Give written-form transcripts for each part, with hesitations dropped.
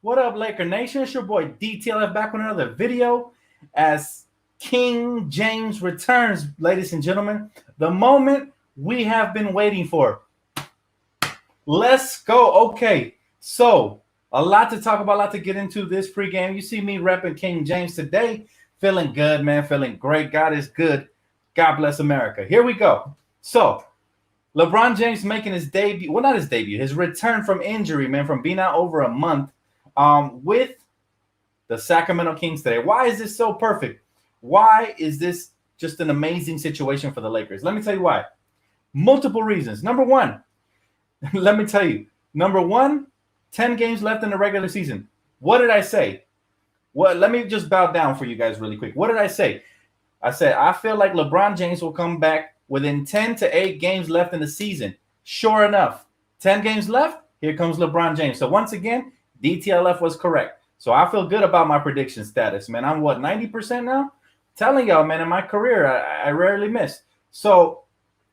What up, Laker Nation? It's your boy DTLF back with another video as King James returns, ladies and gentlemen. The moment we have been waiting for. Let's go. Okay, so a lot to talk about, a lot to get into this pregame. You see me repping King James today. Feeling good, man. Feeling great. God is good. God bless America. Here we go. So, LeBron James making his debut. Well, not his debut. His return from injury, man, from being out over a month with the Sacramento Kings today. Why is this so perfect? Why is this just an amazing situation for the Lakers? Let me tell you why. Multiple reasons. Number one, let me tell you. Number one, 10 games left in the regular season. What did I say? Well, let me just bow down for you guys really quick. What did I say? I said, I feel like LeBron James will come back within 10 to 8 games left in the season. Sure enough, 10 games left, here comes LeBron James. So once again, DTLF was correct. So I feel good about my prediction status, man. I'm what, 90% now? Telling y'all, man, in my career, I rarely miss. So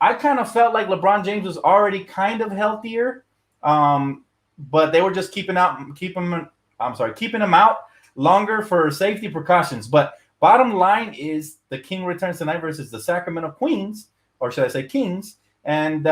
I kind of felt like LeBron James was already kind of healthier, but they were just keeping him out longer for safety precautions. But bottom line is the King returns tonight versus the Sacramento Queens, or should I say Kings? And,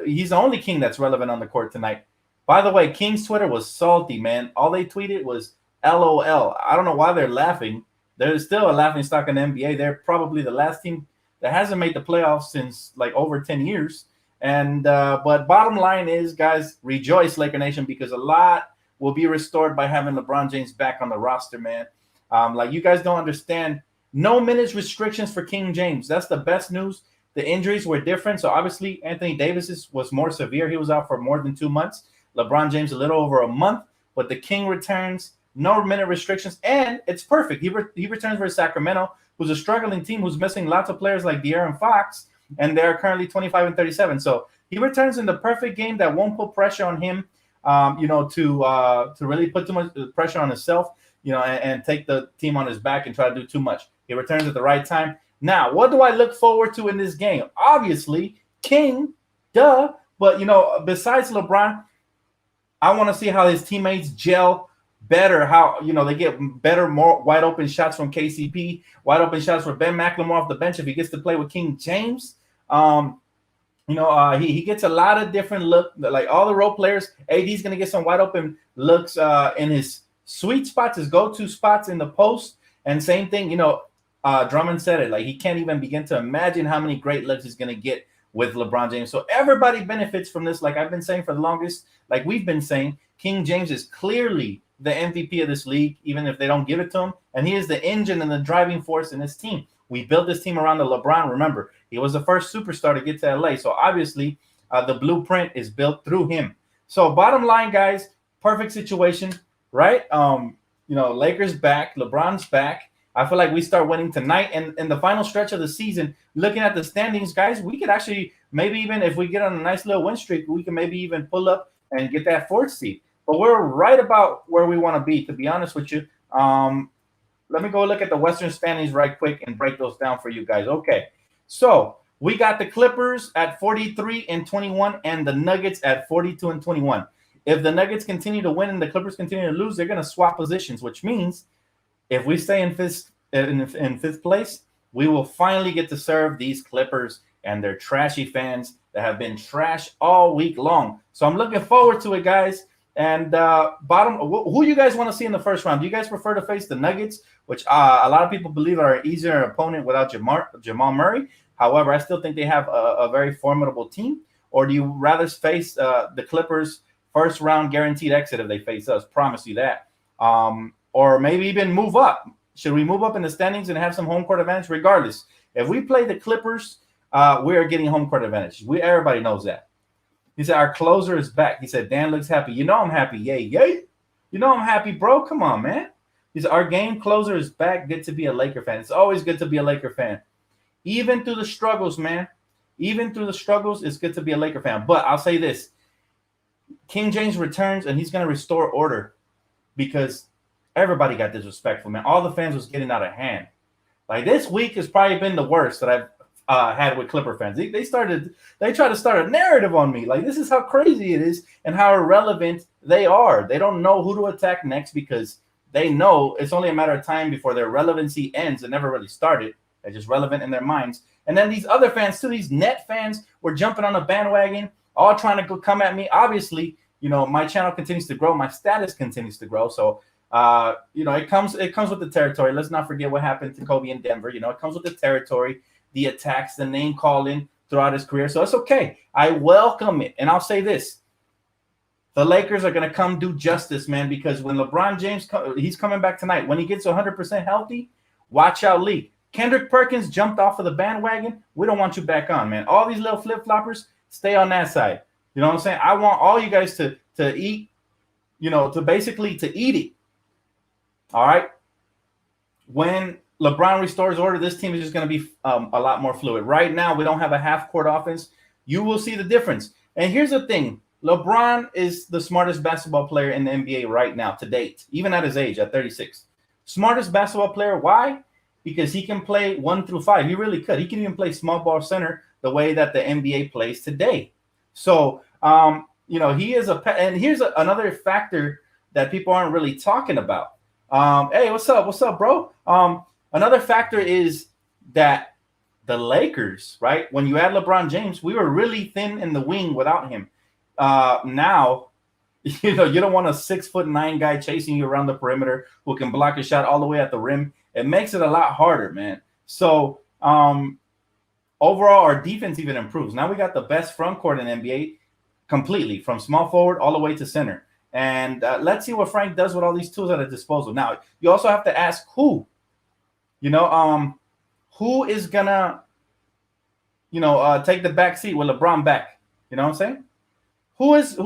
he's the only King that's relevant on the court tonight. By the way, King's Twitter was salty, man. All they tweeted was LOL. I don't know why they're laughing. There's still a laughing stock in the NBA. They're probably the last team that hasn't made the playoffs since like over 10 years. And but bottom line is, guys, rejoice, Laker Nation, because a lot will be restored by having LeBron James back on the roster, man. Like you guys don't understand. No minutes restrictions for King James. That's the best news. The injuries were different. So obviously Anthony Davis's was more severe. He was out for more than 2 months. LeBron James a little over a month. But the King returns, no minute restrictions, and it's perfect. He returns for Sacramento, who's a struggling team, who's missing lots of players like De'Aaron Fox, and they're currently 25 and 37. So he returns in the perfect game that won't put pressure on him, to really put too much pressure on himself, and take the team on his back and try to do too much. He returns at the right time. Now, what do I look forward to in this game? Obviously, King, duh. But, besides LeBron, I want to see how his teammates gel better, how, they get better, more wide open shots from KCP, wide open shots for Ben McLemore off the bench if he gets to play with King James. He gets a lot of different look, like all the role players. AD's going to get some wide open looks in his sweet spots, his go-to spots in the post. And same thing, Drummond said it, like he can't even begin to imagine how many great looks he's going to get with LeBron James. So everybody benefits from this. Like I've been saying for the longest, like we've been saying, King James is clearly the MVP of this league, even if they don't give it to him. And he is the engine and the driving force in this team. We built this team around the LeBron. Remember, he was the first superstar to get to LA. So obviously the blueprint is built through him. So bottom line, guys, perfect situation, right? Lakers back, LeBron's back. I feel like we start winning tonight. And in the final stretch of the season, looking at the standings, guys, we could actually maybe even if we get on a nice little win streak, we can maybe even pull up and get that 4th seed. But we're right about where we want to be, to be honest with you. Let me go look at the Western standings right quick and break those down for you guys. Okay, so we got the Clippers at 43 and 21 and the Nuggets at 42 and 21. If the Nuggets continue to win and the Clippers continue to lose, they're going to swap positions, which means if we stay in fifth place, we will finally get to serve these Clippers and their trashy fans that have been trash all week long. So I'm looking forward to it, guys. And who you guys want to see in the first round? Do you guys prefer to face the Nuggets, which a lot of people believe are an easier opponent without Jamal Murray? However, I still think they have a very formidable team. Or do you rather face the Clippers first round guaranteed exit if they face us? Promise you that. Or maybe even move up. Should we move up in the standings and have some home court advantage? Regardless, if we play the Clippers, we are getting home court advantage. Everybody knows that. He said, our closer is back. He said, Dan looks happy. I'm happy. Yay. I'm happy, bro. Come on, man. He said, our game closer is back. Good to be a Laker fan. It's always good to be a Laker fan. Even through the struggles, man. Even through the struggles, it's good to be a Laker fan. But I'll say this. King James returns, and he's going to restore order because everybody got disrespectful, man. All the fans was getting out of hand. Like, this week has probably been the worst that had with Clipper fans. They try to start a narrative on me. Like, this is how crazy it is and how irrelevant they are. They don't know who to attack next because they know it's only a matter of time before their relevancy ends. It never really started. They're just relevant in their minds. And then these other fans too, these net fans, were jumping on a bandwagon, all trying to come at me. Obviously, my channel continues to grow. My status continues to grow. So, it comes with the territory. Let's not forget what happened to Kobe in Denver. It comes with the territory, the attacks, the name calling throughout his career. So it's okay. I welcome it. And I'll say this. The Lakers are going to come do justice, man, because when LeBron James, he's coming back tonight. When he gets 100% healthy, watch out, league. Kendrick Perkins jumped off of the bandwagon. We don't want you back on, man. All these little flip-floppers, stay on that side. You know what I'm saying? I want all you guys to eat, to eat it. All right? When LeBron restores order, this team is just going to be a lot more fluid. Right now, we don't have a half-court offense. You will see the difference. And here's the thing. LeBron is the smartest basketball player in the NBA right now to date, even at his age, at 36. Smartest basketball player. Why? Because he can play 1 through 5. He really could. He can even play small ball center the way that the NBA plays today. So, he is and here's another factor that people aren't really talking about. Hey, what's up? What's up, bro? Another factor is that the Lakers, right? When you add LeBron James, we were really thin in the wing without him. Now, you don't want a 6'9" guy chasing you around the perimeter who can block a shot all the way at the rim. It makes it a lot harder, man. So, overall, our defense even improves. Now we got the best front court in NBA completely, from small forward all the way to center. And let's see what Frank does with all these tools at his disposal. Now, you also have to ask who. Who is gonna, take the back seat with LeBron back? You know what I'm saying? Who is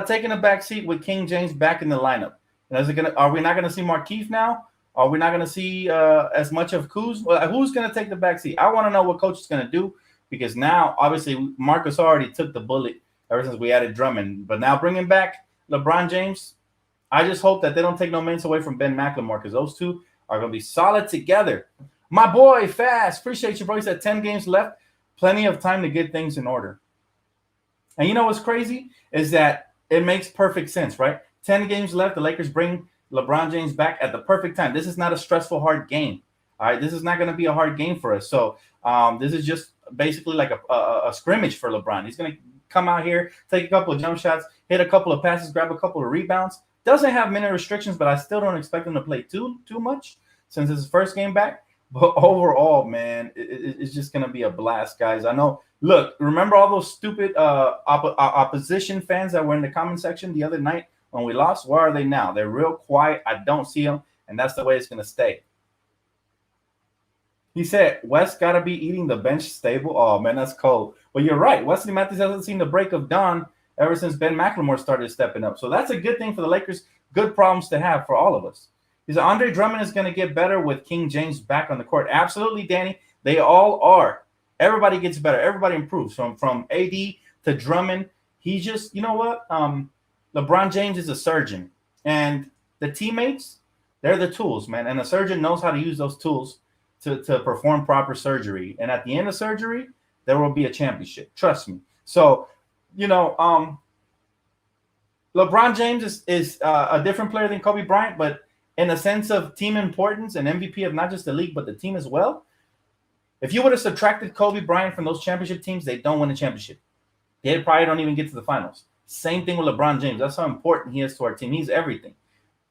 taking the back seat with King James back in the lineup? And are we not gonna see Markieff now? Are we not gonna see as much of Kuzma? Who's gonna take the back seat? I want to know what coach is gonna do, because now obviously Marcus already took the bullet ever since we added Drummond. But now bringing back LeBron James, I just hope that they don't take no minutes away from Ben McLemore, because those two are going to be solid together. My boy, Fast, appreciate you, bro. He said 10 games left, plenty of time to get things in order. And you know what's crazy is that it makes perfect sense, right? 10 games left, the Lakers bring LeBron James back at the perfect time. This is not a stressful, hard game. All right, this is not going to be a hard game for us. So this is just basically like a scrimmage for LeBron. He's going to come out here, take a couple of jump shots, hit a couple of passes, grab a couple of rebounds. Doesn't have minute restrictions, but I still don't expect him to play too much since it's his first game back. But overall, man, it's just going to be a blast, guys. I know. Look, remember all those stupid opposition fans that were in the comment section the other night when we lost? Where are they now? They're real quiet. I don't see them, and that's the way it's going to stay. He said, West got to be eating the bench stable. Oh, man, that's cold. Well, you're right. Wesley Matthews hasn't seen the break of dawn ever since Ben McLemore started stepping up. So that's a good thing for the Lakers. Good problems to have for all of us. He said, Andre Drummond is going to get better with King James back on the court. Absolutely, Danny. They all are. Everybody gets better. Everybody improves. From AD to Drummond. He just, you know what? LeBron James is a surgeon. And the teammates, they're the tools, man. And a surgeon knows how to use those tools to perform proper surgery. And at the end of surgery, there will be a championship. Trust me. So, LeBron James is a different player than Kobe Bryant, but in the sense of team importance and MVP of not just the league, but the team as well. If you would have subtracted Kobe Bryant from those championship teams, they don't win a championship. They probably don't even get to the finals. Same thing with LeBron James. That's how important he is to our team. He's everything.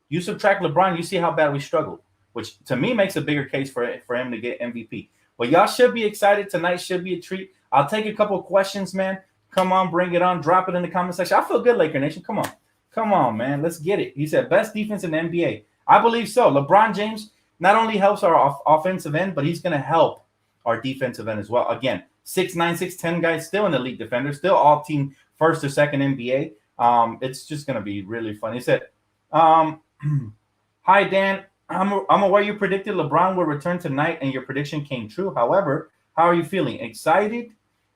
You subtract LeBron, you see how bad we struggled, which to me makes a bigger case for him to get MVP. Well, y'all should be excited. Tonight should be a treat. I'll take a couple questions, man. Come on, bring it on. Drop it in the comment section. I feel good, Laker Nation. Come on. Come on, man. Let's get it. He said, best defense in the NBA. I believe so. LeBron James not only helps our offensive end, but he's going to help our defensive end as well. Again, 6'9", 6'10" guys, still an elite defender, still all team first or second NBA. It's just going to be really fun. He said, hi, Dan. I'm aware you predicted LeBron will return tonight and your prediction came true. However, how are you feeling? Excited?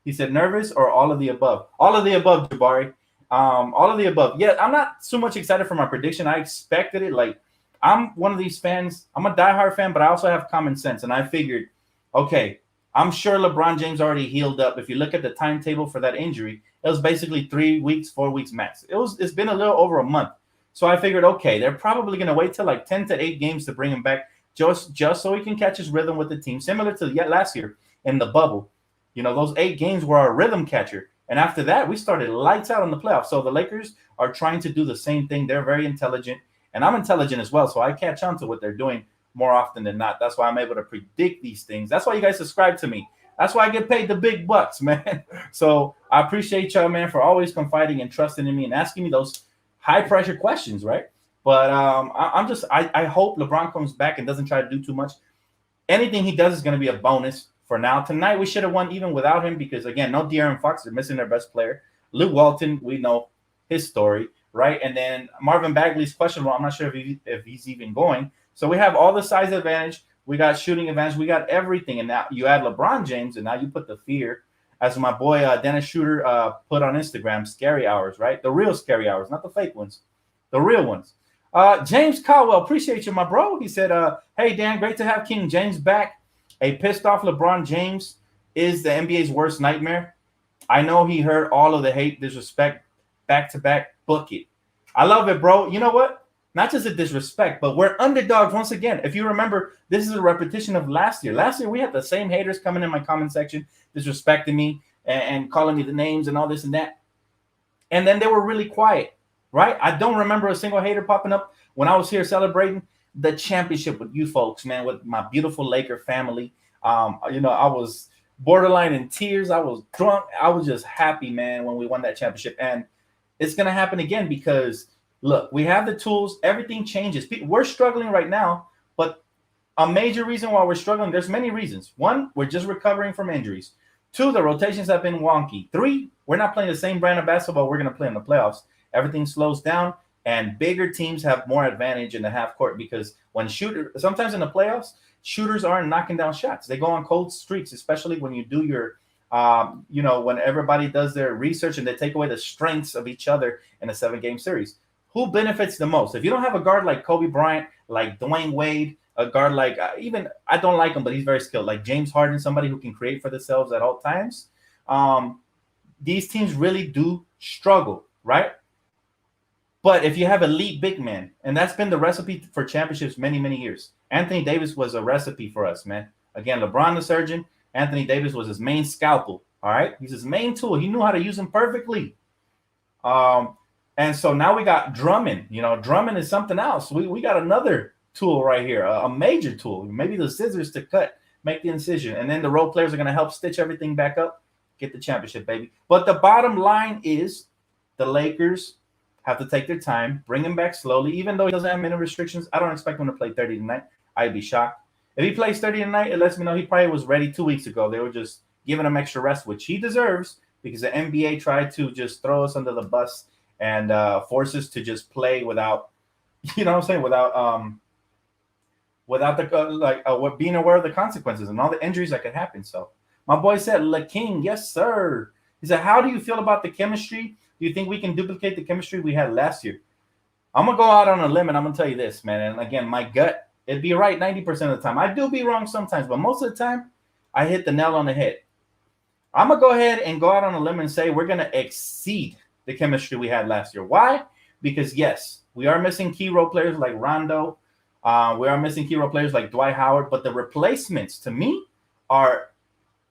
He said, nervous, or all of the above? All of the above, Jabari. All of the above. Yeah, I'm not so much excited for my prediction. I expected it. Like, I'm one of these fans. I'm a diehard fan, but I also have common sense. And I figured, okay, I'm sure LeBron James already healed up. If you look at the timetable for that injury, it was basically 3 weeks, 4 weeks max. It's been a little over a month. So I figured, okay, they're probably going to wait till like 10 to 8 games to bring him back just so he can catch his rhythm with the team, similar to last year in the bubble. Those 8 games were our rhythm catcher. And after that, we started lights out in the playoffs. So the Lakers are trying to do the same thing. They're very intelligent, and I'm intelligent as well. So I catch on to what they're doing more often than not. That's why I'm able to predict these things. That's why you guys subscribe to me. That's why I get paid the big bucks, man. So I appreciate y'all, man, for always confiding and trusting in me and asking me those high pressure questions, right? But I hope LeBron comes back and doesn't try to do too much. Anything he does is going to be a bonus for now. Tonight, we should have won even without him because, again, no De'Aaron Fox. They're missing their best player. Luke Walton, we know his story, right? And then Marvin Bagley's questionable. I'm not sure if he's even going. So we have all the size advantage. We got shooting advantage. We got everything. And now you add LeBron James, and now you put the fear, as my boy Dennis Schroeder put on Instagram, scary hours, right? The real scary hours, not the fake ones, the real ones. James Caldwell, appreciate you, my bro. He said, hey, Dan, great to have King James back. A pissed off LeBron James is the NBA's worst nightmare. I know he heard all of the hate, disrespect, back-to-back. Book it. I love it, bro. You know what? Not just a disrespect, but we're underdogs once again. If you remember, this is a repetition of last year. Last year, we had the same haters coming in my comment section, disrespecting me and calling me the names and all this and that. And then they were really quiet, right? I don't remember a single hater popping up when I was here celebrating the championship with you folks, man, with my beautiful Laker family. I was borderline in tears. I was drunk. I was just happy, man, when we won that championship. And it's going to happen again because – look, we have the tools. Everything changes. We're struggling right now, but a major reason why we're struggling, there's many reasons. 1, we're just recovering from injuries. 2, the rotations have been wonky. 3, we're not playing the same brand of basketball we're going to play in the playoffs. Everything slows down, and bigger teams have more advantage in the half court because sometimes in the playoffs, shooters aren't knocking down shots. They go on cold streaks, especially when you do your when everybody does their research and they take away the strengths of each other in a 7-game series. Who benefits the most? If you don't have a guard like Kobe Bryant, like Dwayne Wade, a guard like I don't like him, but he's very skilled, like James Harden, somebody who can create for themselves at all times. These teams really do struggle, right? But if you have elite big men, and that's been the recipe for championships many, many years. Anthony Davis was a recipe for us, man. Again, LeBron the surgeon. Anthony Davis was his main scalpel, all right? He's his main tool. He knew how to use him perfectly. And so now we got Drummond. Drummond is something else. We got another tool right here, a major tool. Maybe the scissors to make the incision. And then the role players are going to help stitch everything back up, get the championship, baby. But the bottom line is the Lakers have to take their time, bring him back slowly. Even though he doesn't have many restrictions, I don't expect him to play 30 tonight. I'd be shocked. If he plays 30 tonight, it lets me know he probably was ready 2 weeks ago. They were just giving him extra rest, which he deserves because the NBA tried to just throw us under the bus and force us to just play without, without being aware of the consequences and all the injuries that could happen. So my boy said, Le King, yes, sir. He said, how do you feel about the chemistry? Do you think we can duplicate the chemistry we had last year? I'm going to go out on a limb and I'm going to tell you this, man. And again, my gut, it'd be right 90% of the time. I do be wrong sometimes, but most of the time, I hit the nail on the head. I'm going to go ahead and go out on a limb and say we're going to exceed the chemistry we had last year. Why? Because, yes, we are missing key role players like Rondo. We are missing key role players like Dwight Howard. But the replacements, to me, are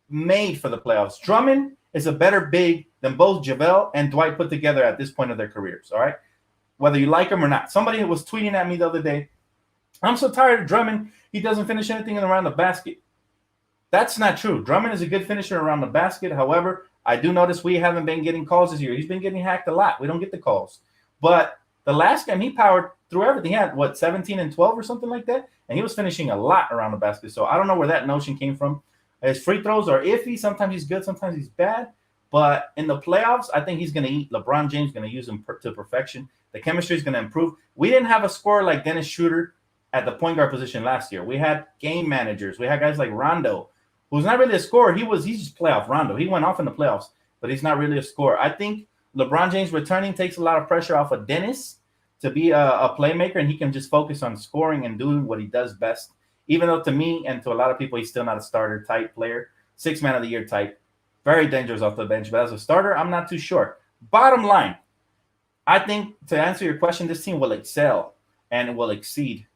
made for the playoffs. Drummond is a better big than both JaVale and Dwight put together at this point of their careers, all right? Whether you like him or not. Somebody was tweeting at me the other day, I'm so tired of Drummond. He doesn't finish anything around the basket. That's not true. Drummond is a good finisher around the basket. However, I do notice we haven't been getting calls this year. He's been getting hacked a lot. We don't get the calls. But the last game, he powered through everything. He had, 17 and 12 or something like that? And he was finishing a lot around the basket. So I don't know where that notion came from. His free throws are iffy. Sometimes he's good. Sometimes he's bad. But in the playoffs, I think he's going to eat. LeBron James is going to use him to perfection. The chemistry is going to improve. We didn't have a scorer like Dennis Schroeder at the point guard position last year. We had game managers. We had guys like Rondo, who's not really a scorer. He's just playoff Rondo. He went off in the playoffs, but he's not really a scorer. I think LeBron James returning takes a lot of pressure off of Dennis to be a playmaker, and he can just focus on scoring and doing what he does best. Even though to me and to a lot of people, he's still not a starter type player. 6 man of the year type. Very dangerous off the bench, but as a starter, I'm not too sure. Bottom line, I think to answer your question, this team will excel and it will exceed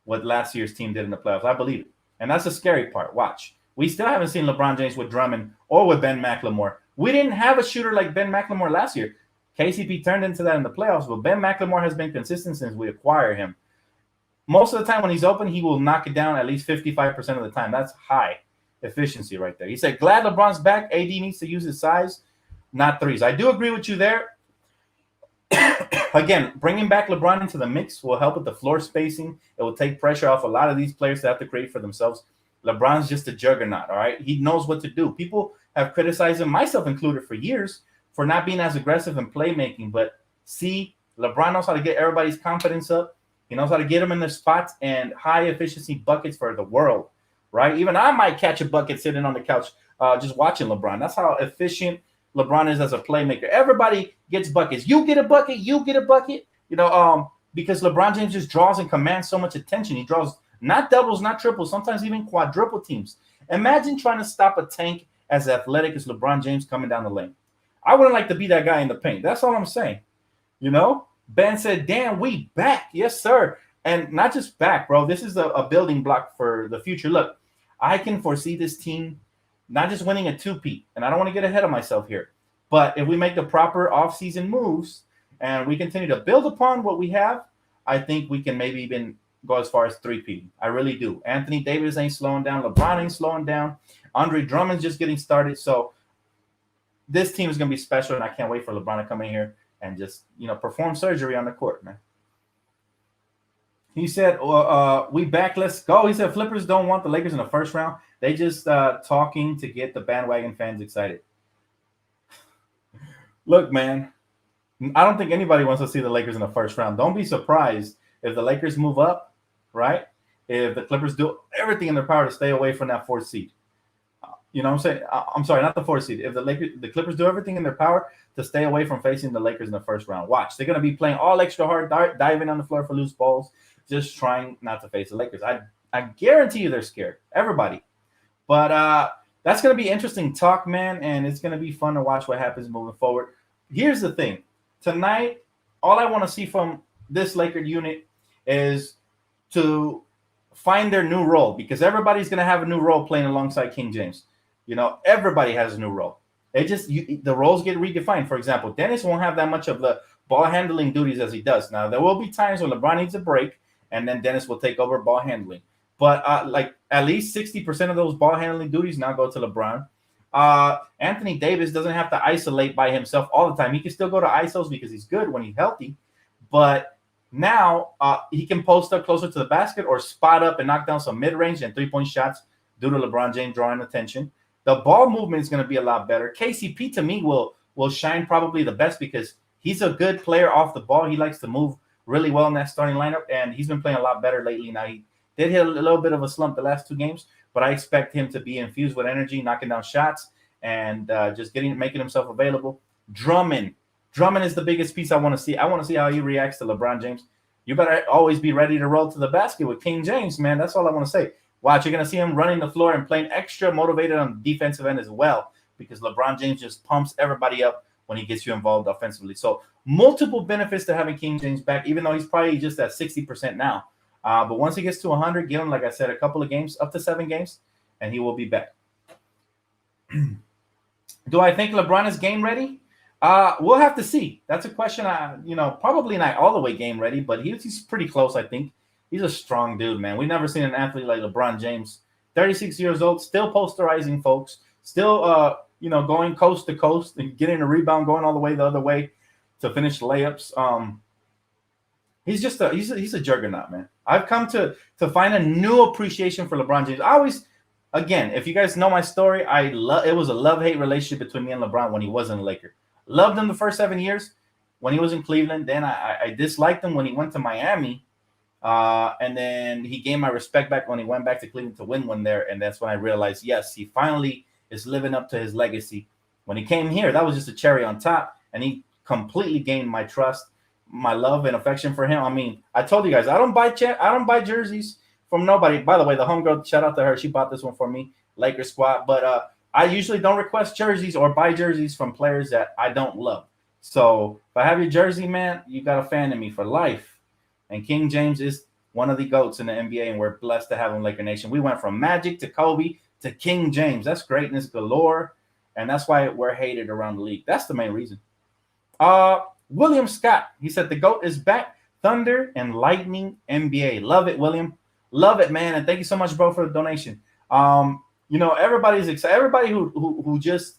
what last year's team did in the playoffs. I believe it. And that's the scary part. Watch. We still haven't seen LeBron James with Drummond or with Ben McLemore. We didn't have a shooter like Ben McLemore last year. KCP turned into that in the playoffs, but Ben McLemore has been consistent since we acquired him. Most of the time when he's open, he will knock it down at least 55% of the time. That's high efficiency right there. He said, glad LeBron's back. AD needs to use his size, not threes. I do agree with you there. Again, bringing back LeBron into the mix will help with the floor spacing. It will take pressure off a lot of these players to have to create for themselves. LeBron's just a juggernaut, all right? He knows what to do. People have criticized him, myself included, for years for not being as aggressive in playmaking. But see, LeBron knows how to get everybody's confidence up. He knows how to get them in their spots and high-efficiency buckets for the world, right? Even I might catch a bucket sitting on the couch just watching LeBron. That's how efficient LeBron is as a playmaker. Everybody gets buckets. You get a bucket, because LeBron James just draws and commands so much attention. He draws not doubles, not triples, sometimes even quadruple teams. Imagine trying to stop a tank as athletic as LeBron James coming down the lane. I wouldn't like to be that guy in the paint. That's all I'm saying. Ben said, damn, we back. Yes, sir. And not just back, bro. This is a building block for the future. Look, I can foresee this team not just winning a two-peat, and I don't want to get ahead of myself here, but if we make the proper offseason moves and we continue to build upon what we have, I think we can maybe even go as far as three-peat. I really do. Anthony Davis ain't slowing down. LeBron ain't slowing down. Andre Drummond's just getting started. So this team is going to be special, and I can't wait for LeBron to come in here and just, perform surgery on the court, man. He said, we back, let's go. He said, Flippers don't want the Lakers in the first round. They just talking to get the bandwagon fans excited. Look, man, I don't think anybody wants to see the Lakers in the first round. Don't be surprised if the Lakers move up, right? If the Clippers do everything in their power to stay away from that fourth seed. You know what I'm saying? I'm sorry, not the fourth seed. If the Clippers do everything in their power to stay away from facing the Lakers in the first round, watch. They're going to be playing all extra hard, diving on the floor for loose balls, just trying not to face the Lakers. I guarantee you they're scared. Everybody. But that's going to be interesting talk, man, and it's going to be fun to watch what happens moving forward. Here's the thing. Tonight, all I want to see from this Laker unit is to find their new role, because everybody's going to have a new role playing alongside King James. Everybody has a new role. The roles get redefined. For example, Dennis won't have that much of the ball handling duties as he does. Now, there will be times when LeBron needs a break, and then Dennis will take over ball handling. But at least 60% of those ball handling duties now go to LeBron. Anthony Davis doesn't have to isolate by himself all the time. He can still go to ISOs because he's good when he's healthy. But now he can post up closer to the basket or spot up and knock down some mid-range and three-point shots due to LeBron James drawing attention. The ball movement is going to be a lot better. KCP, to me, will shine probably the best because he's a good player off the ball. He likes to move really well in that starting lineup, and he's been playing a lot better lately. Now, he did hit a little bit of a slump the last two games, but I expect him to be infused with energy, knocking down shots, and just making himself available. Drummond is the biggest piece I want to see. I want to see how he reacts to LeBron James. You better always be ready to roll to the basket with King James, man. That's all I want to say. Watch, you're going to see him running the floor and playing extra motivated on the defensive end as well, because LeBron James just pumps everybody up when he gets you involved offensively. So multiple benefits to having King James back, even though he's probably just at 60% now. But once he gets to 100, give him, like I said, a couple of games, up to 7 games, and he will be back. Do I think LeBron is game ready? We'll have to see. That's a question. Probably not all the way game ready, but he's pretty close, I think. He's a strong dude, man. We've never seen an athlete like LeBron James. 36 years old, still posterizing folks, still, going coast to coast and getting a rebound, going all the way the other way to finish layups. He's just he's a juggernaut, man. I've come to find a new appreciation for LeBron James. Again, if you guys know my story, it was a love-hate relationship between me and LeBron when he wasn't a Laker. Loved him the first 7 years when he was in Cleveland. Then I disliked him when he went to Miami. And then he gained my respect back when he went back to Cleveland to win one there. And that's when I realized, yes, he finally is living up to his legacy. When he came here, that was just a cherry on top. And he completely gained my trust, my love and affection for him. I mean, I told you guys, I don't buy jerseys from nobody. By the way, the homegirl, shout out to her. She bought this one for me, Lakers squad. But I usually don't request jerseys or buy jerseys from players that I don't love. So if I have your jersey, man, you got a fan in me for life. And King James is one of the GOATs in the NBA, and we're blessed to have him, Laker Nation. We went from Magic to Kobe to King James. That's greatness galore, and that's why we're hated around the league. That's the main reason. William Scott, he said the GOAT is back. Thunder and Lightning NBA. Love it, William. Love it, man. And thank you so much, bro, for the donation. Everybody's excited. Everybody who just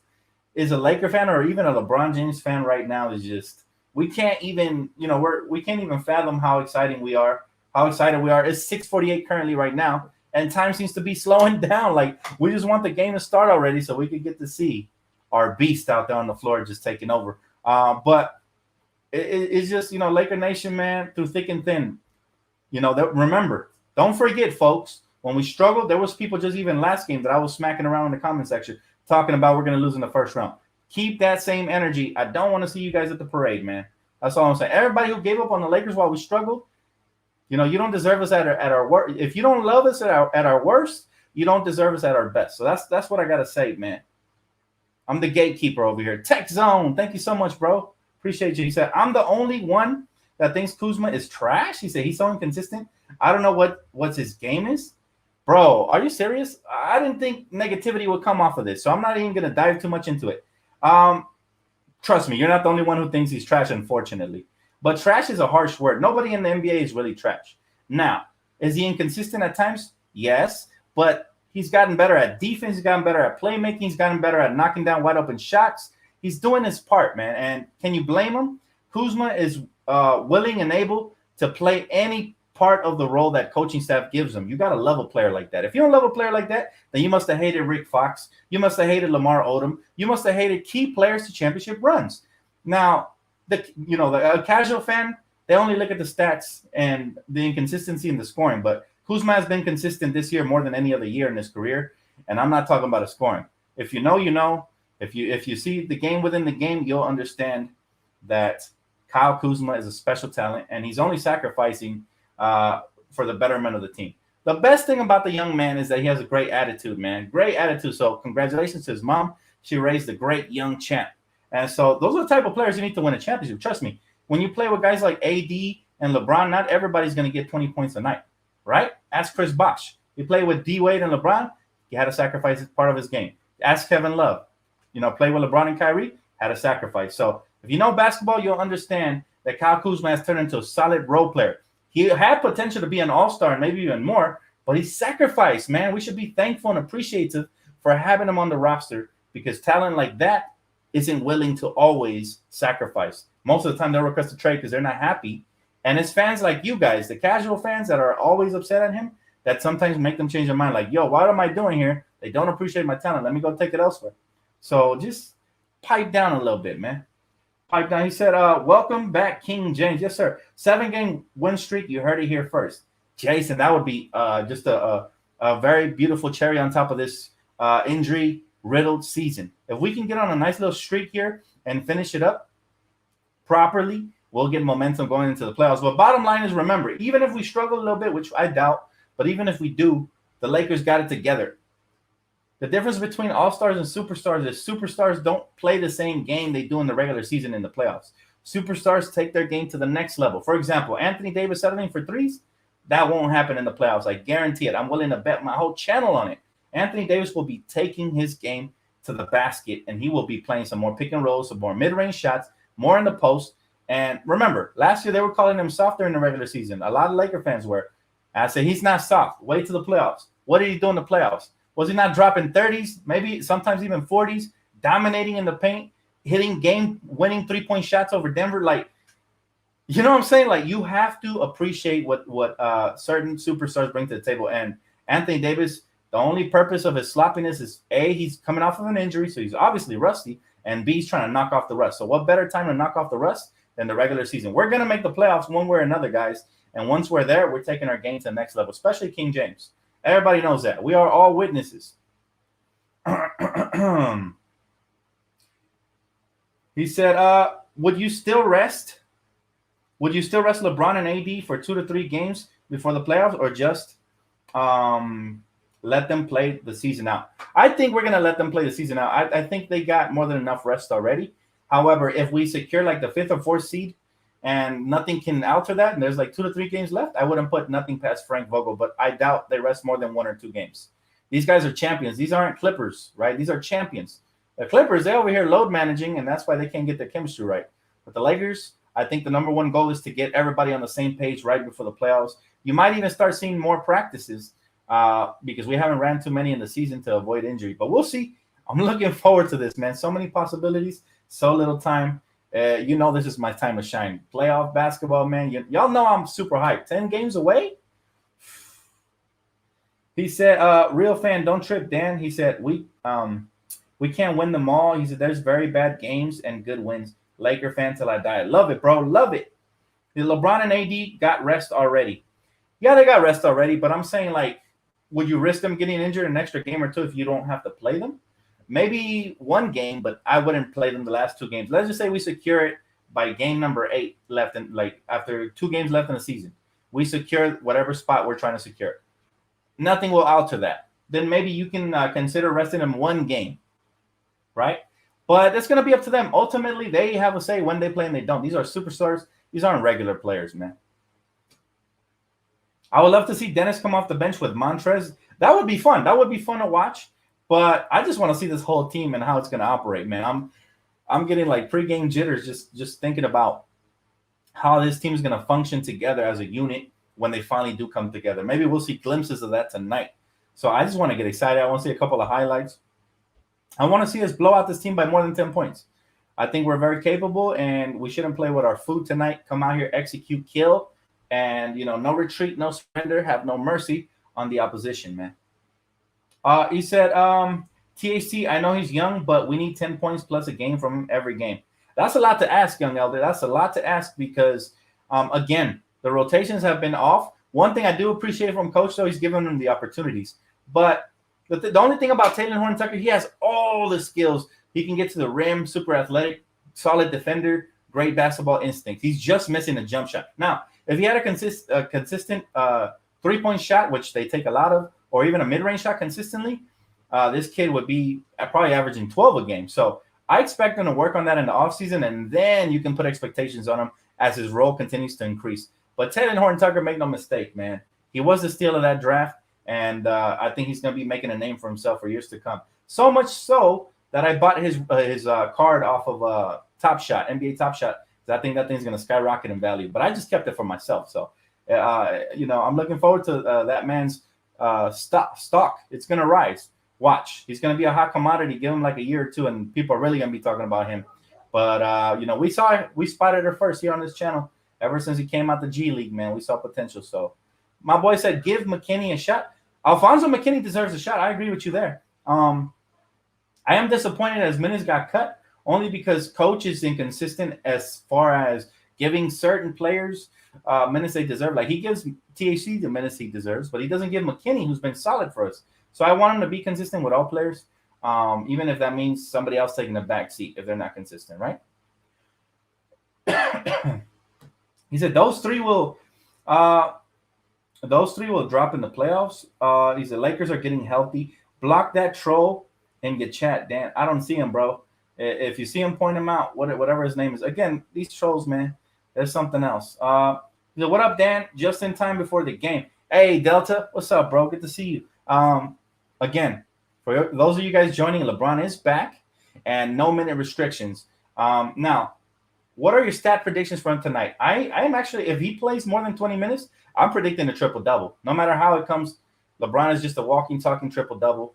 is a Laker fan or even a LeBron James fan right now is just, we can't even, we can't even fathom how excited we are. It's 6:48 currently right now, and time seems to be slowing down. Like, we just want the game to start already so we could get to see our beast out there on the floor just taking over. But it's just, Laker Nation, man, through thick and thin. Remember, don't forget, folks, when we struggled, there was people just even last game that I was smacking around in the comment section talking about we're going to lose in the first round. Keep that same energy. I don't want to see you guys at the parade, man. That's all I'm saying. Everybody who gave up on the Lakers while we struggled, you don't deserve us at our worst. If you don't love us at our worst, you don't deserve us at our best. So that's what I got to say, man. I'm the gatekeeper over here. TechZone, thank you so much, bro. Appreciate you. He said, I'm the only one that thinks Kuzma is trash. He said he's so inconsistent. I don't know what's his game is. Bro, are you serious? I didn't think negativity would come off of this, so I'm not even going to dive too much into it. Trust me, you're not the only one who thinks he's trash, unfortunately. But trash is a harsh word. Nobody in the NBA is really trash. Now, is he inconsistent at times? Yes, but he's gotten better at defense. He's gotten better at playmaking. He's gotten better at knocking down wide open shots. He's doing his part, man. And can you blame him? Kuzma is willing and able to play any part of the role that coaching staff gives him. You got to love a player like that. If you don't love a player like that, then you must have hated Rick Fox. You must have hated Lamar Odom. You must have hated key players to championship runs. Now, the casual fan, they only look at the stats and the inconsistency in the scoring. But Kuzma has been consistent this year more than any other year in his career. And I'm not talking about his scoring. If you know, you know. If you see the game within the game, you'll understand that Kyle Kuzma is a special talent, and he's only sacrificing for the betterment of the team. The best thing about the young man is that he has a great attitude, man. Great attitude. So congratulations to his mom. She raised a great young champ. And so those are the type of players you need to win a championship. Trust me. When you play with guys like AD and LeBron, not everybody's going to get 20 points a night, right? Ask Chris Bosh. You play with D-Wade and LeBron, he had to sacrifice part of his game. Ask Kevin Love. Play with LeBron and Kyrie, had a sacrifice. So if you know basketball, you'll understand that Kyle Kuzma has turned into a solid role player. He had potential to be an all-star and maybe even more, but he sacrificed, man. We should be thankful and appreciative for having him on the roster because talent like that isn't willing to always sacrifice. Most of the time, they'll request a trade because they're not happy. And it's fans like you guys, the casual fans that are always upset at him, that sometimes make them change their mind. Like, yo, what am I doing here? They don't appreciate my talent. Let me go take it elsewhere. So just pipe down a little bit, man. Pipe down. He said, welcome back, King James. Yes, sir. 7-game win streak. You heard it here first. Jason, that would be just a very beautiful cherry on top of this injury-riddled season. If we can get on a nice little streak here and finish it up properly, we'll get momentum going into the playoffs. But bottom line is, remember, even if we struggle a little bit, which I doubt, but even if we do, the Lakers got it together. The difference between all-stars and superstars is superstars don't play the same game they do in the regular season in the playoffs. Superstars take their game to the next level. For example, Anthony Davis settling for threes, that won't happen in the playoffs. I guarantee it. I'm willing to bet my whole channel on it. Anthony Davis will be taking his game to the basket, and he will be playing some more pick and rolls, some more mid-range shots, more in the post. And remember, last year they were calling him soft during the regular season. A lot of Laker fans were. I said, he's not soft. Wait to the playoffs. What did he do in the playoffs? Was he not dropping 30s, maybe sometimes even 40s, dominating in the paint, hitting game-winning three-point shots over Denver? Like, you know what I'm saying? Like, you have to appreciate what certain superstars bring to the table. And Anthony Davis, the only purpose of his sloppiness is, A, he's coming off of an injury, so he's obviously rusty, and B, he's trying to knock off the rust. So what better time to knock off the rust than the regular season? We're going to make the playoffs one way or another, guys. And once we're there, we're taking our game to the next level, especially King James. Everybody knows that. We are all witnesses. He said, would you still rest LeBron and AD for 2 to 3 games before the playoffs, or just let them play the season out. I think we're going to let them play the season out. I think they got more than enough rest already. However, if we secure like the 5th or 4th seed and nothing can alter that, and there's like 2 to 3 games left, I wouldn't put nothing past Frank Vogel, but I doubt they rest more than 1 or 2 games. These guys are champions. These aren't Clippers, right? These are champions. The Clippers, they over here load managing, and that's why they can't get their chemistry right. But the Lakers, I think the number one goal is to get everybody on the same page right before the playoffs. You might even start seeing more practices because we haven't ran too many in the season to avoid injury. But we'll see. I'm looking forward to this, man. So many possibilities, so little time. This is my time to shine. Playoff basketball, man. Y'all know I'm super hyped. 10 games away? He said, real fan, don't trip, Dan. He said, we can't win them all. He said, there's very bad games and good wins. Laker fan till I die. Love it, bro. Love it. LeBron and AD got rest already. Yeah, they got rest already, but I'm saying, like, would you risk them getting injured an extra game or 2 if you don't have to play them? Maybe 1 game, but I wouldn't play them the last 2 games. Let's just say we secure it by game number 8 left, and like after 2 games left in the season, we secure whatever spot we're trying to secure. Nothing will alter that. Then maybe you can consider resting them 1 game, right? But it's going to be up to them. Ultimately, they have a say when they play and they don't. These are superstars. These aren't regular players, man. I would love to see Dennis come off the bench with Montrez. That would be fun. That would be fun to watch. But I just want to see this whole team and how it's going to operate, man. I'm getting like pregame jitters just thinking about how this team is going to function together as a unit when they finally do come together. Maybe we'll see glimpses of that tonight. So I just want to get excited. I want to see a couple of highlights. I want to see us blow out this team by more than 10 points. I think we're very capable, and we shouldn't play with our food tonight. Come out here, execute, kill, and, no retreat, no surrender, have no mercy on the opposition, man. He said, THC, I know he's young, but we need 10 points plus a game from him every game. That's a lot to ask, young elder. That's a lot to ask because, again, the rotations have been off. One thing I do appreciate from Coach, though, he's giving them the opportunities. But the only thing about Talen Horton-Tucker, he has all the skills. He can get to the rim, super athletic, solid defender, great basketball instinct. He's just missing a jump shot. Now, if he had a consistent 3-point shot, which they take a lot of, or even a mid-range shot consistently, this kid would be probably averaging 12 a game. So I expect him to work on that in the offseason, and then you can put expectations on him as his role continues to increase. But Talen Horton-Tucker, make no mistake, man. He was the steal of that draft, and I think he's going to be making a name for himself for years to come. So much so that I bought his card off of Top Shot, NBA Top Shot, because I think that thing's going to skyrocket in value. But I just kept it for myself. So, I'm looking forward to that man's stock. It's going to rise. Watch. He's going to be a hot commodity. Give him like a year or 2, and people are really going to be talking about him. But, we spotted her first here on this channel. Ever since he came out the G League, man, we saw potential. So my boy said, give McKinney a shot. Alfonso McKinney deserves a shot. I agree with you there. I am disappointed as minutes got cut only because coach is inconsistent as far as giving certain players minutes they deserve. Like he gives THC the minutes he deserves, but he doesn't give McKinney, who's been solid for us. So I want him to be consistent with all players, even if that means somebody else taking the back seat if they're not consistent, right? He said those three will drop in the playoffs. He said Lakers are getting healthy. Block that troll and get chat, Dan. I don't see him, bro. If you see him, point him out. Whatever his name is. Again, these trolls, man. There's something else. He said, what up, Dan? Just in time before the game. Hey, Delta. What's up, bro? Good to see you. Again, for those of you guys joining, LeBron is back and no minute restrictions. Now, what are your stat predictions for him tonight? I am actually, if he plays more than 20 minutes, I'm predicting a triple-double. No matter how it comes, LeBron is just a walking, talking triple-double.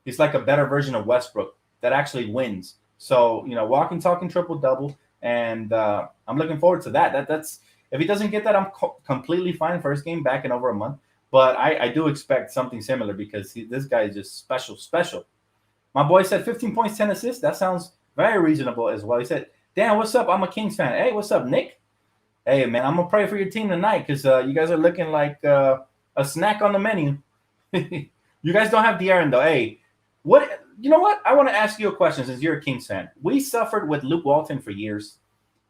He's like a better version of Westbrook that actually wins. So, walking, talking triple-double, and I'm looking forward to that. That's if he doesn't get that, I'm completely fine. First game back in over a month. But I do expect something similar because this guy is just special. My boy said 15 points, 10 assists. That sounds very reasonable as well. He said, Dan, what's up? I'm a Kings fan. Hey, what's up, Nick? Hey, man, I'm going to pray for your team tonight because you guys are looking like a snack on the menu. You guys don't have De'Aaron, though. Hey, you know what? I want to ask you a question since you're a Kings fan. We suffered with Luke Walton for years,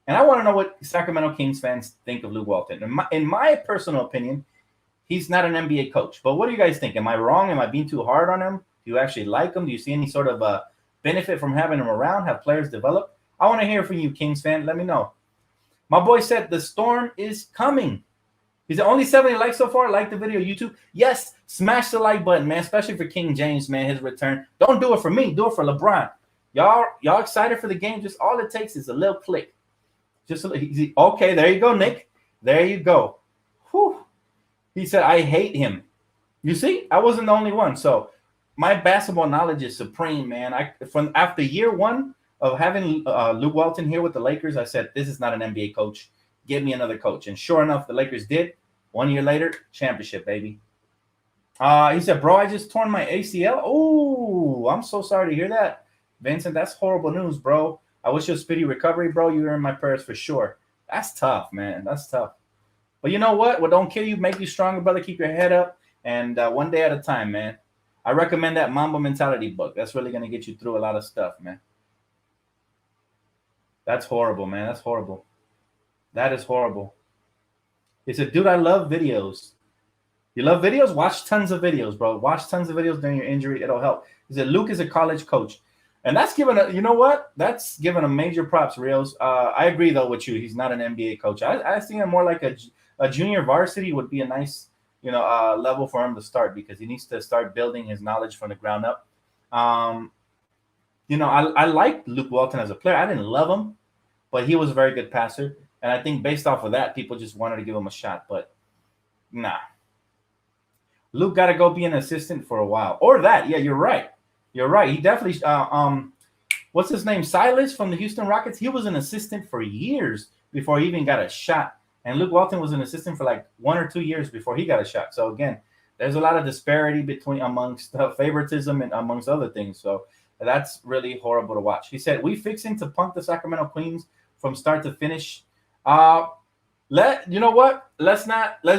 and I want to know what Sacramento Kings fans think of Luke Walton. In my personal opinion, he's not an NBA coach. But what do you guys think? Am I wrong? Am I being too hard on him? Do you actually like him? Do you see any sort of benefit from having him around? Have players develop? I want to hear from you, Kings fan. Let me know. My boy said the storm is coming. He's only 70 likes so far. Like the video, YouTube. Yes, smash the like button, man. Especially for King James, man. His return. Don't do it for me. Do it for LeBron. Y'all excited for the game? Just all it takes is a little click. Just okay. There you go, Nick. There you go. Whew. He said, I hate him. You see, I wasn't the only one. So my basketball knowledge is supreme, man. From after year one of having Luke Walton here with the Lakers, I said, this is not an NBA coach. Give me another coach. And sure enough, the Lakers did. 1 year later, championship, baby. He said, bro, I just torn my ACL. Oh, I'm so sorry to hear that. Vincent, that's horrible news, bro. I wish you a speedy recovery, bro. You're in my prayers for sure. That's tough, man. That's tough. But you know what? What don't kill you, make you stronger, brother. Keep your head up. And one day at a time, man. I recommend that Mamba Mentality book. That's really going to get you through a lot of stuff, man. That's horrible, man. That's horrible. That is horrible. He said, dude, I love videos. You love videos? Watch tons of videos, bro. Watch tons of videos during your injury. It'll help. He said, Luke is a college coach. And that's given you know what? That's given a major props, Rios. I agree, though, with you. He's not an NBA coach. I think him more like a junior varsity would be a nice, level for him to start because he needs to start building his knowledge from the ground up. I liked Luke Walton as a player. I didn't love him, but he was a very good passer. And I think based off of that, people just wanted to give him a shot. But nah. Luke got to go be an assistant for a while. Or that. Yeah, you're right. You're right. He definitely what's his name? Silas from the Houston Rockets. He was an assistant for years before he even got a shot. And Luke Walton was an assistant for like 1 or 2 years before he got a shot. So again, there's a lot of disparity amongst favoritism and amongst other things. So that's really horrible to watch. He said, we fixing to punk the Sacramento Queens from start to finish. You know what? Let's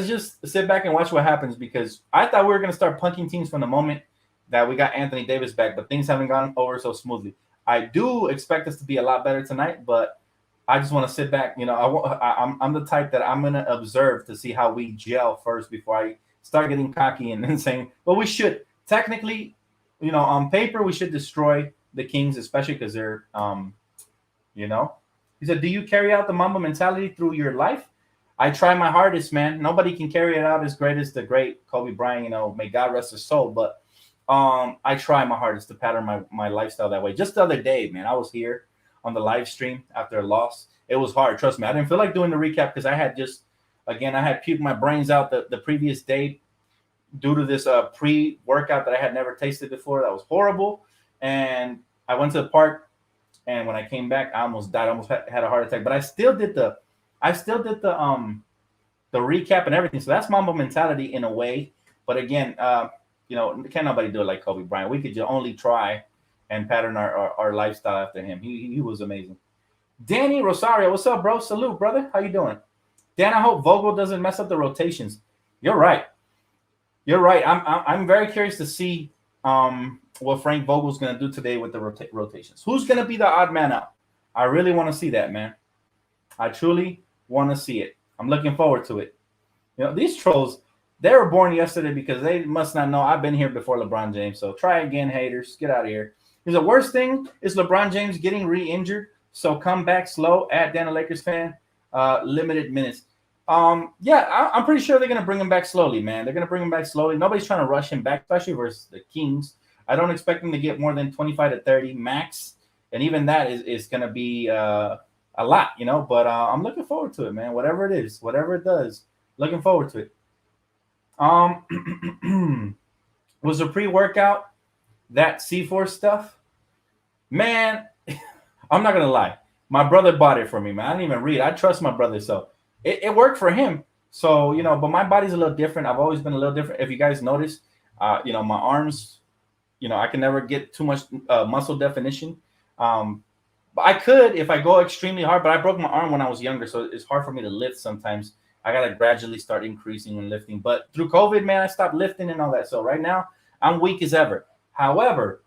just sit back and watch what happens because I thought we were going to start punking teams from the moment that we got Anthony Davis back, but things haven't gone over so smoothly. I do expect us to be a lot better tonight, but I just want to sit back. I'm the type that I'm going to observe to see how we gel first before I start getting cocky and saying, well, we should technically, on paper, we should destroy the Kings, especially because they're, He said, do you carry out the Mamba mentality through your life? I try my hardest, man. Nobody can carry it out as great as the great Kobe Bryant, may God rest his soul. But I try my hardest to pattern my lifestyle that way. Just the other day, man, I was here on the live stream after a loss. It was hard. Trust me. I didn't feel like doing the recap because I had puked my brains out the previous day due to this pre-workout that I had never tasted before. That was horrible. And I went to the park, and when I came back, I almost died. I almost had a heart attack. But I still did the recap and everything. So that's Mamba mentality in a way. But again, can't nobody do it like Kobe Bryant. We could just only try and pattern our lifestyle after him. He was amazing. Danny Rosario, what's up, bro? Salute, brother. How you doing? Dan, I hope Vogel doesn't mess up the rotations. You're right. I'm very curious to see what Frank Vogel's going to do today with the rotations. Who's going to be the odd man out? I really want to see that, man. I truly want to see it. I'm looking forward to it. These trolls, they were born yesterday because they must not know I've been here before LeBron James. So try again, haters. Get out of here. The worst thing is LeBron James getting re-injured. So come back slow at Dan, a Lakers fan. Limited minutes. I'm pretty sure they're going to bring him back slowly, man. They're going to bring him back slowly. Nobody's trying to rush him back, especially versus the Kings. I don't expect him to get more than 25 to 30 max. And even that is going to be a lot, But I'm looking forward to it, man. Whatever it is, whatever it does, looking forward to it. Was the pre-workout that C4 stuff? Man, I'm not going to lie. My brother bought it for me, man. I didn't even read. I trust my brother, so it worked for him. So, but my body's a little different. I've always been a little different. If you guys notice, my arms, I can never get too much muscle definition. But I could if I go extremely hard, but I broke my arm when I was younger, so it's hard for me to lift sometimes. I got to gradually start increasing and lifting. But through COVID, man, I stopped lifting and all that. So right now, I'm weak as ever. However,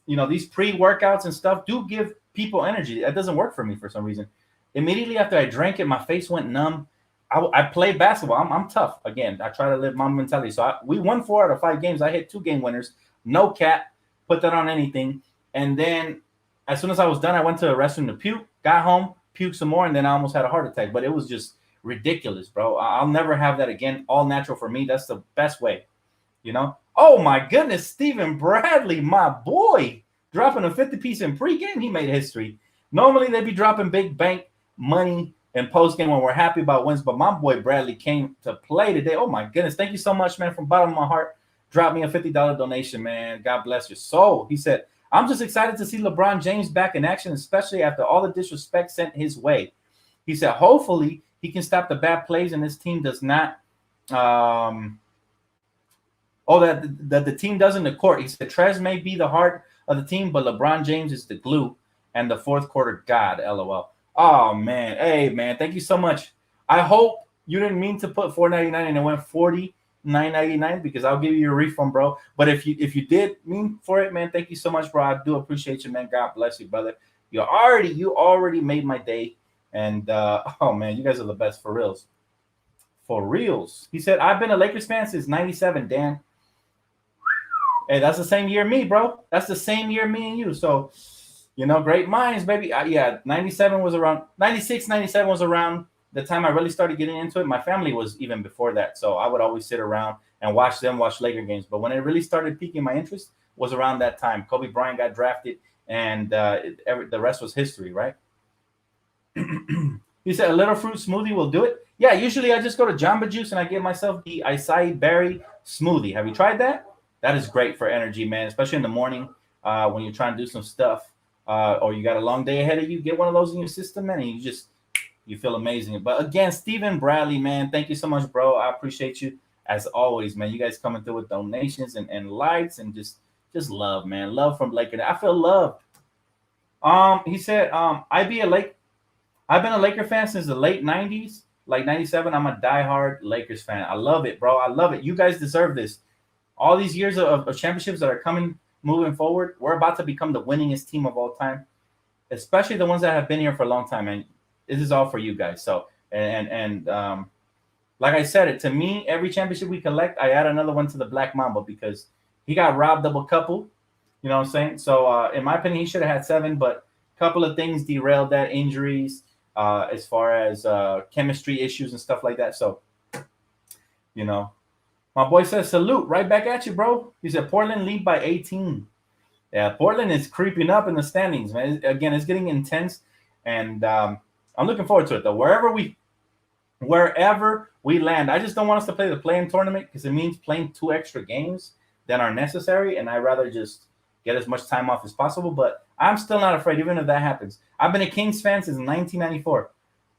these pre-workouts and stuff do give people energy. That doesn't work for me for some reason. Immediately after I drank it, my face went numb. I play basketball. I'm tough. Again, I try to live my mentality. So we won 4 out of 5 games. I hit 2 game winners. No cap. Put that on anything. And then as soon as I was done, I went to the restroom to puke. Got home, puked some more, and then I almost had a heart attack. But it was just ridiculous, bro. I'll never have that again. All natural for me. That's the best way. You know? Oh, my goodness. Stephen Bradley, my boy, dropping a 50-piece in pregame. He made history. Normally, they'd be dropping big bank money in postgame when we're happy about wins, but my boy Bradley came to play today. Oh, my goodness. Thank you so much, man, from the bottom of my heart. Drop me a $50 donation, man. God bless your soul. He said, I'm just excited to see LeBron James back in action, especially after all the disrespect sent his way. He said, hopefully he can stop the bad plays and this team does not that the team does in the court. He said, Trez may be the heart of the team, but LeBron James is the glue and the fourth quarter god, LOL. Oh, man. Hey, man, thank you so much. I hope you didn't mean to put $4.99 and it went $49.99 because I'll give you a refund, bro. But if you did mean for it, man, thank you so much, bro. I do appreciate you, man. God bless you, brother. You already made my day. And, oh, man, you guys are the best for reals. For reals. He said, I've been a Lakers fan since 97, Dan. Hey, that's the same year me, bro. That's the same year me and you. So, you know, great minds, baby. Yeah, 97 was around. 96, 97 was around the time I really started getting into it. My family was even before that. So I would always sit around and watch Laker games. But when it really started piquing my interest was around that time. Kobe Bryant got drafted, and the rest was history, right? He said a little fruit smoothie will do it. Yeah, usually I just go to Jamba Juice and I get myself the acai berry smoothie. Have you tried that? That is great for energy, man, especially in the morning when you're trying to do some stuff or you got a long day ahead of you. Get one of those in your system, man, and you feel amazing. But again, Stephen Bradley, man, thank you so much, bro. I appreciate you as always, man. You guys coming through with donations and likes and just love, man. Love from Laker. I feel loved. He said, I've been a Laker fan since the late 90s, like 97. I'm a diehard Lakers fan. I love it, bro. I love it. You guys deserve this. All these years of championships that are moving forward, we're about to become the winningest team of all time, especially the ones that have been here for a long time. And this is all for you guys. So, and like I said, to me, every championship we collect, I add another one to the Black Mamba because he got robbed of a couple. You know what I'm saying? So, in my opinion, he should have had 7, but a couple of things derailed that, injuries, as far as chemistry issues and stuff like that. So, you know. My boy says, salute, right back at you, bro. He said, Portland lead by 18. Yeah, Portland is creeping up in the standings, man. Again, it's getting intense, and I'm looking forward to it, though. Wherever we land, I just don't want us to play the play-in tournament because it means playing 2 extra games than are necessary, and I'd rather just get as much time off as possible, but I'm still not afraid, even if that happens. I've been a Kings fan since 1994.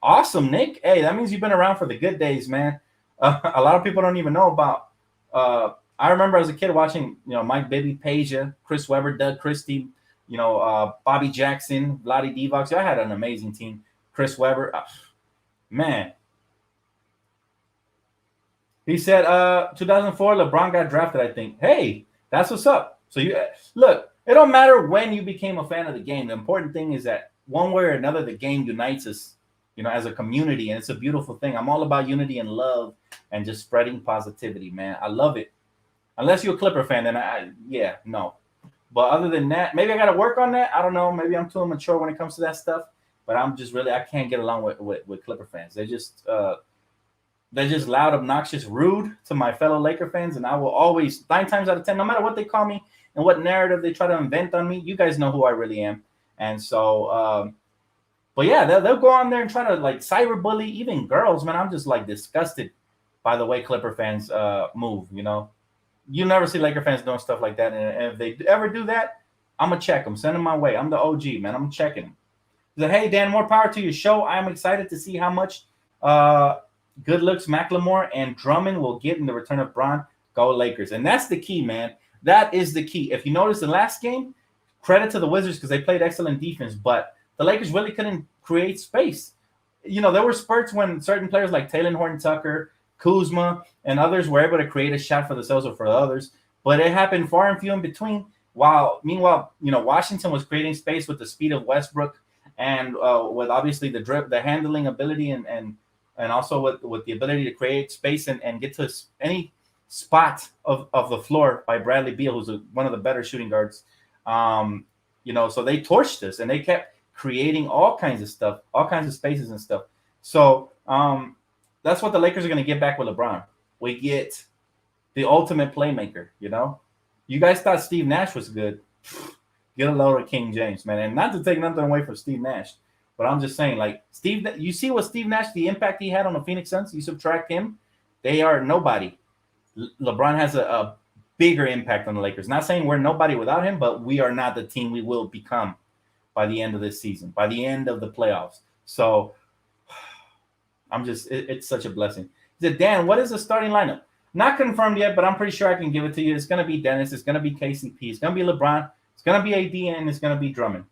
Awesome, Nick. Hey, that means you've been around for the good days, man. A lot of people don't even know about. I remember as a kid watching, Mike Bibby, Peja, Chris Webber, Doug Christie, Bobby Jackson, Vlade Divac. I had an amazing team. Chris Webber, man. He said, 2004, LeBron got drafted, I think. Hey, that's what's up. So you look, it don't matter when you became a fan of the game. The important thing is that one way or another, the game unites us, as a community, and it's a beautiful thing. I'm all about unity and love and just spreading positivity, man. I love it. Unless you're a Clipper fan, then no. But other than that, maybe I got to work on that. I don't know. Maybe I'm too immature when it comes to that stuff. But I'm just I can't get along with Clipper fans. They're just loud, obnoxious, rude to my fellow Laker fans, and I will always 9 times out of 10, no matter what they call me and what narrative they try to invent on me, you guys know who I really am. And so. But yeah, they'll go on there and try to cyberbully even girls, man. I'm just disgusted by the way Clipper fans move. You never see Laker fans doing stuff like that, and if they ever do that, I'm gonna check them, send them my way. I'm the OG, man. I'm checking them. He said, hey Dan, more power to your show. I'm excited to see how much good looks McLemore and Drummond will get in the return of LeBron. Go Lakers, and that's the key, man. That is the key. If you notice the last game, credit to the Wizards because they played excellent defense, but the Lakers really couldn't create space. There were spurts when certain players like Taylor Horton-Tucker, Kuzma, and others were able to create a shot for themselves or for others, but it happened far and few in between. Meanwhile, Washington was creating space with the speed of Westbrook and with obviously the handling ability and and also with the ability to create space and get to any spot of the floor by Bradley Beal, who's one of the better shooting guards. So they torched us and they kept creating all kinds of stuff, all kinds of spaces and stuff. So that's what the Lakers are going to get back with LeBron. We get the ultimate playmaker. You guys thought Steve Nash was good. Get a load of King James, man. And not to take nothing away from Steve Nash, but I'm just saying, like, you see what Steve Nash, the impact he had on the Phoenix Suns? You subtract him, they are nobody. LeBron has a bigger impact on the Lakers. Not saying we're nobody without him, but we are not the team we will become by the end of this season, by the end of the playoffs. So it's such a blessing. He said, Dan, what is the starting lineup? Not confirmed yet, but I'm pretty sure I can give it to you. It's going to be Dennis. It's going to be KCP. It's going to be LeBron. It's going to be AD, and it's going to be Drummond.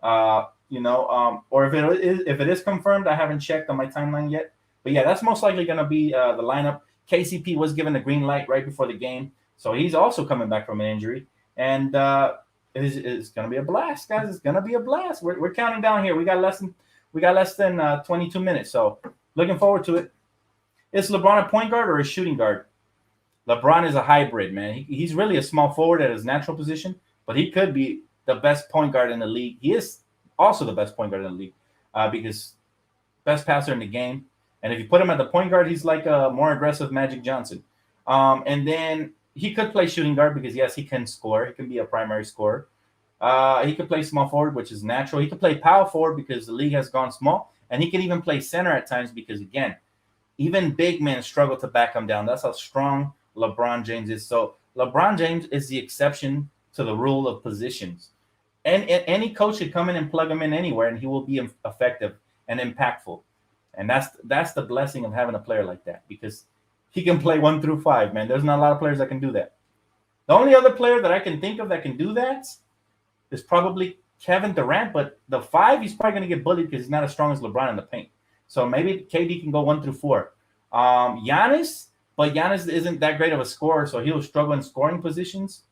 Or if it is confirmed, I haven't checked on my timeline yet. But yeah, that's most likely going to be the lineup. KCP was given the green light right before the game, so he's also coming back from an injury. And it's going to be a blast, guys. It's going to be a blast. We're counting down here. We got less than 22 minutes, so looking forward to it. Is LeBron a point guard or a shooting guard? LeBron is a hybrid, man. He's really a small forward at his natural position, but he could be the best point guard in the league. He is also the best point guard in the league because best passer in the game. And if you put him at the point guard, he's like a more aggressive Magic Johnson. And then he could play shooting guard because, yes, he can score. He can be a primary scorer. He could play small forward, which is natural. He could play power forward because the league has gone small. And he can even play center at times because, again, even big men struggle to back him down. That's how strong LeBron James is. So LeBron James is the exception to the rule of positions. And any coach should come in and plug him in anywhere, and he will be effective and impactful. And that's the blessing of having a player like that, because he can play 1 through 5, man. There's not a lot of players that can do that. The only other player that I can think of that can do that is probably Kevin Durant, but the 5, he's probably going to get bullied because he's not as strong as LeBron in the paint. So maybe KD can go 1 through 4. Giannis isn't that great of a scorer, so he'll struggle in scoring positions.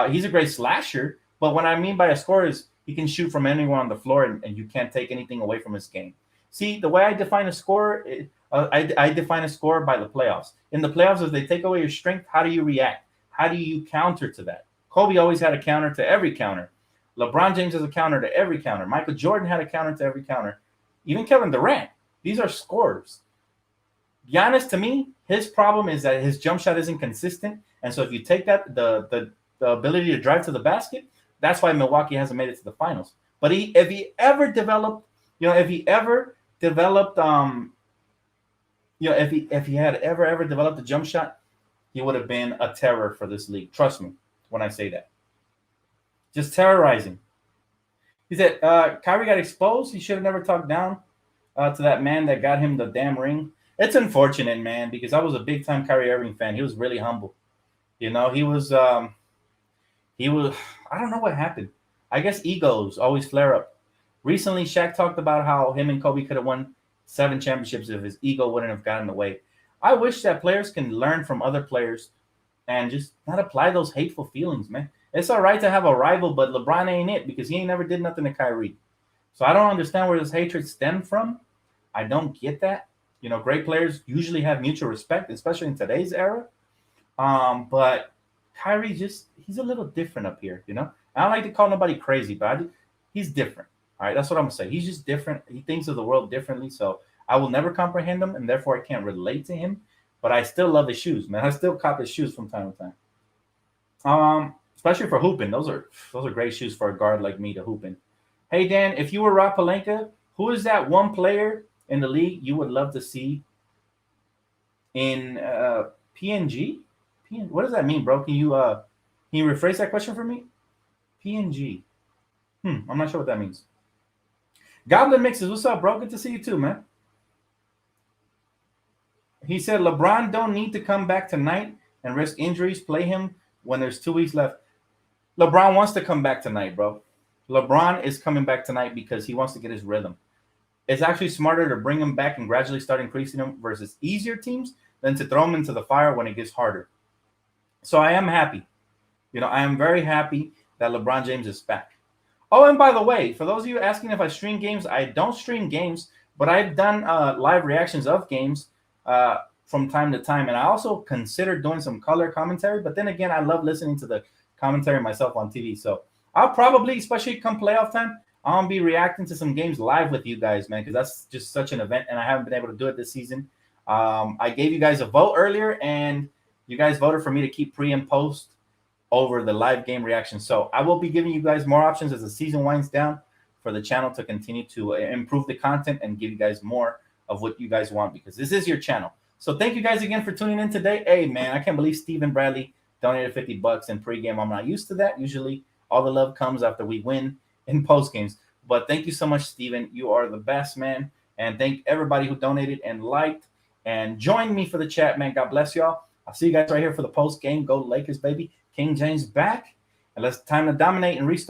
He's a great slasher, but what I mean by a scorer is he can shoot from anywhere on the floor, and you can't take anything away from his game. See, the way I define a scorer, I define a scorer by the playoffs. In the playoffs, if they take away your strength, how do you react? How do you counter to that? Kobe always had a counter to every counter. LeBron James has a counter to every counter. Michael Jordan had a counter to every counter. Even Kevin Durant. These are scorers. Giannis, to me, his problem is that his jump shot isn't consistent. And so if you take that, the ability to drive to the basket, that's why Milwaukee hasn't made it to the finals. But if he had ever developed a jump shot, he would have been a terror for this league. Trust me when I say that. Just terrorizing. He said, Kyrie got exposed. He should have never talked down to that man that got him the damn ring. It's unfortunate, man, because I was a big-time Kyrie Irving fan. He was really humble. He was I don't know what happened. I guess egos always flare up. Recently, Shaq talked about how him and Kobe could have won 7 championships if his ego wouldn't have gotten in the way. I wish that players can learn from other players and just not apply those hateful feelings, man. It's all right to have a rival, but LeBron ain't it because he ain't never did nothing to Kyrie. So I don't understand where this hatred stemmed from. I don't get that. Great players usually have mutual respect, especially in today's era. But Kyrie he's a little different up here, I don't like to call nobody crazy, but he's different. All right, that's what I'm going to say. He's just different. He thinks of the world differently, so I will never comprehend him, and therefore I can't relate to him. But I still love his shoes, man. I still cop his shoes from time to time. Especially for hooping. Those are great shoes for a guard like me to hoop in. Hey, Dan, if you were Rob Pelinka, who is that one player in the league you would love to see in PNG? What does that mean, bro? Can you rephrase that question for me? PNG. I'm not sure what that means. Goblin Mixes, what's up, bro? Good to see you too, man. He said LeBron don't need to come back tonight and risk injuries. Play him when there's 2 weeks left. LeBron wants to come back tonight, bro. LeBron is coming back tonight because he wants to get his rhythm. It's actually smarter to bring him back and gradually start increasing him versus easier teams than to throw him into the fire when it gets harder. So I am happy. I am very happy that LeBron James is back. Oh, and by the way, for those of you asking if I stream games, I don't stream games, but I've done live reactions of games from time to time, and I also considered doing some color commentary. But then again, I love listening to the commentary myself on TV. So I'll probably, especially come playoff time, I'll be reacting to some games live with you guys, man, because that's just such an event, and I haven't been able to do it this season. I gave you guys a vote earlier, and you guys voted for me to keep pre and post over the live game reaction. So I will be giving you guys more options as the season winds down for the channel to continue to improve the content and give you guys more of what you guys want, because this is your channel. So thank you guys again for tuning in today. Hey, man, I can't believe Stephen Bradley donated $50 in pregame. I'm not used to that. Usually all the love comes after we win in post games. But thank you so much, Stephen. You are the best, man. And thank everybody who donated and liked and joined me for the chat, man. God bless y'all. I'll see you guys right here for the post game. Go Lakers, baby. King James back. And let's time to dominate and restart.